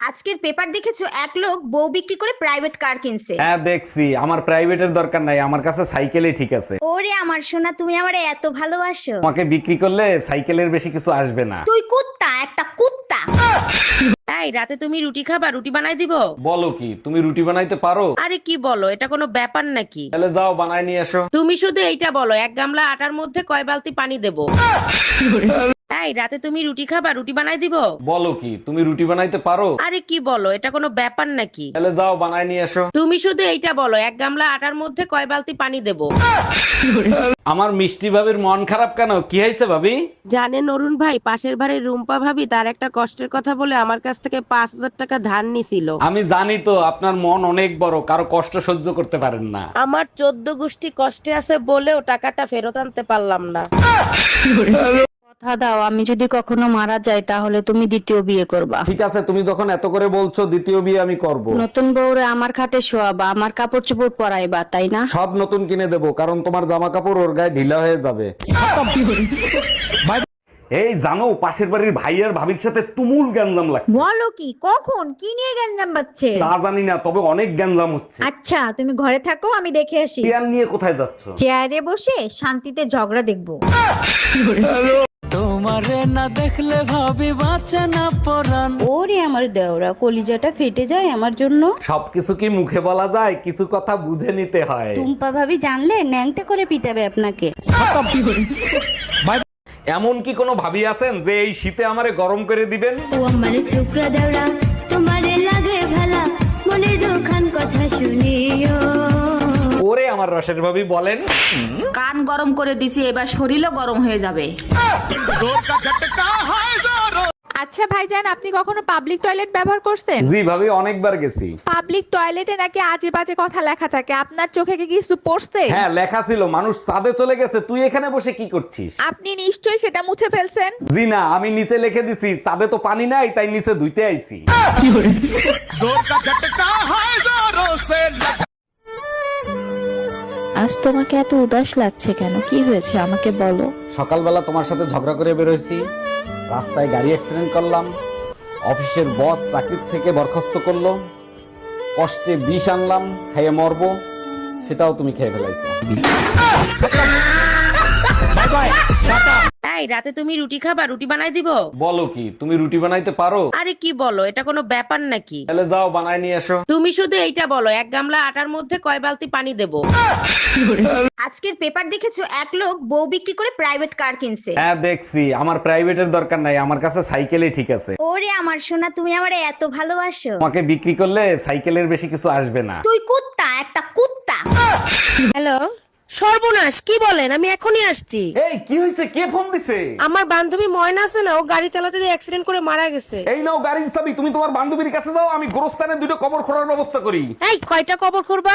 আজকের পেপার দেখেছো, এক লোক বউ বিক্রি করে প্রাইভেট কার কিনছে। হ্যাঁ দেখছি। আমার প্রাইভেটের দরকার নাই, আমার কাছে সাইকেলই ঠিক আছে। ওরে আমার সোনা, তুমি আমারে এত ভালোবাসো। তোমাকে বিক্রি করলে সাইকেলের বেশি কিছু আসবে না। তুই কুত্তা, একটা কুত্তা। এই রাতে তুমি রুটি খাবা? রুটি বানাই দিব? বলো কি, তুমি রুটি বানাইতে পারো? আরে কি বলো, এটা কোনো ব্যাপার নাকি? তাহলে যাও বানাই নিয়ে এসো। তুমি শুধু এইটা বলো, এক গামলা আটার মধ্যে কয় বালতি পানি দেবো? এই রাতে তুমি রুটি খাবা? রুটি বানাই দিব? বলো কি, তুমি রুটি বানাইতে পারো? আরে কি বলো, এটা কোনো ব্যাপার নাকি? তাহলে যাও বানাই নিয়ে এসো। তুমি শুধু এইটা বলো, এক গামলা আটার মধ্যে কয় বালতি পানি দেবো? আমার মিষ্টি ভাবির মন খারাপ কেন? কি হয়েছে ভাবি? জানেন অরুণ ভাই, পাশের বাড়ির রুম্পা ভাবি তার একটা কষ্টের কথা বলে আমার কাছ থেকে 5,000 টাকা ধার নিছিল। আমি জানি তো আপনার মন অনেক বড়, কারো কষ্ট সহ্য করতে পারেন না। আমার 14 গোষ্ঠী কষ্টে আছে বলেও টাকাটা ফেরত আনতে পারলাম না। কথা দাও, আমি যদি কখনো মারা যাই তাহলে তুমি দ্বিতীয় বিয়ে করবা। ঠিক আছে, তুমি যখন এত করে বলছো, দ্বিতীয় বিয়ে আমি করব। নতুন বউরে আমার খাটে শোয়াবা, আমার কাপড় চোপড় পরাইবা, তাই না? সব নতুন কিনে দেবো, কারণ তোমার জামা কাপড় ওর গায়ে ঢিলা হয়ে যাবে। এই জানো, পাশের বাড়ির ভাই আর ভাবির সাথে তুমুল গ্যাঞ্জাম লাগছে। বলো কি, কখন, কি নিয়ে গ্যাঞ্জাম বাজছে? তা জানি না, তবে অনেক গ্যাঞ্জাম হচ্ছে। আচ্ছা, তুমি ঘরে থাকো, আমি দেখে আসি। চেয়ার নিয়ে কোথায় যাচ্ছ? চেয়ারে বসে শান্তিতে ঝগড়া দেখবো। তোমারে না দেখলে ভাবি বাঁচে না পরাণ। ওরে আমার দেওরা, কলিজাটা ফেটে যায় আমার জন্য। সবকিছু কি মুখে বলা যায়? কিছু কথা বুঝে নিতে হয়। টুম্পা ভাবি জানলে ন্যাংটা করে পিটাবে আপনাকে। এমন কি কোনো ভাবি আছেন যে এই শীতে আমারে গরম করে দিবেন? ও আমার ছোকরা দেওড়া, তোমারে লাগে ভালা, মনের দুখান কথা শুনিও। ওরে আমার রসের ভাবি বলেন। কান গরম করে দিছি, এবার শরীরও গরম হয়ে যাবে। আচ্ছা ভাইজান, আপনি কখনো পাবলিক টয়লেট ব্যবহার করছেন? জি ভাবি, অনেকবার গেছি। পাবলিক টয়লেটে নাকি আজে বাজে কথা লেখা থাকে, আপনার চোখে কি কিছু পড়ছে? হ্যাঁ, লেখা ছিল মানুষ চাঁদে চলে গেছে, তুই এখানে বসে কি করছিস? আপনি নিশ্চয়ই সেটা মুছে ফেলছেন। জি না, আমি নিচে লিখে দিছি চাঁদে তো পানি নাই, তাই নিচে ধুইতে আইছি। আজ তোমাকে এত উদাস লাগছে কেন? কি হয়েছে আমাকে বলো। সকালবেলা তোমার সাথে ঝগড়া করে বেরোইছি, রাস্তায় গাড়ি অ্যাক্সিডেন্ট করলাম, অফিসের বস চাকরির থেকে বরখাস্ত করলো, কষ্টে বিষ আনলাম, খাইয়ে মরবো, সেটাও তুমি খেয়ে ফেলাইছো। এই রাতে তুমি রুটি খাবা? রুটি বানাই দিব? বলো কি, তুমি রুটি বানাইতে পারো? আরে কি বলো, এটা কোনো ব্যাপার নাকি? তাহলে যাও বানাই নিয়ে এসো। তুমি শুধু এইটা বলো, এক গামলা আটার মধ্যে কয় বালতি পানি দেবো? আজকের পেপার দেখেছো, এক লোক বউ বিক্রি করে প্রাইভেট কার কিনছে। হ্যাঁ দেখছি। আমার প্রাইভেটের দরকার নাই, আমার কাছে সাইকেলই ঠিক আছে। ওরে আমার সোনা, তুমি আমারে এত ভালোবাসো। তোমাকে বিক্রি করলে সাইকেলের বেশি কিছু আসবে না। তুই কুত্তা, একটা কুত্তা। হ্যালো, সর্বনাশ, কি বলেন? আমি এখনই আসছি। এই কি হয়েছে? কে ফোন দিছে? আমার বান্ধবী ময়না আছে না, ও গাড়ি চালাতে গিয়ে অ্যাক্সিডেন্ট করে মারা গেছে। এই নাও গাড়ির চাবি, তুমি তোমার বান্ধবীর কাছে যাও, আমি গোরস্থানে দুটো কবর খোঁড়ার ব্যবস্থা করি। এই কয়টা কবর করবা?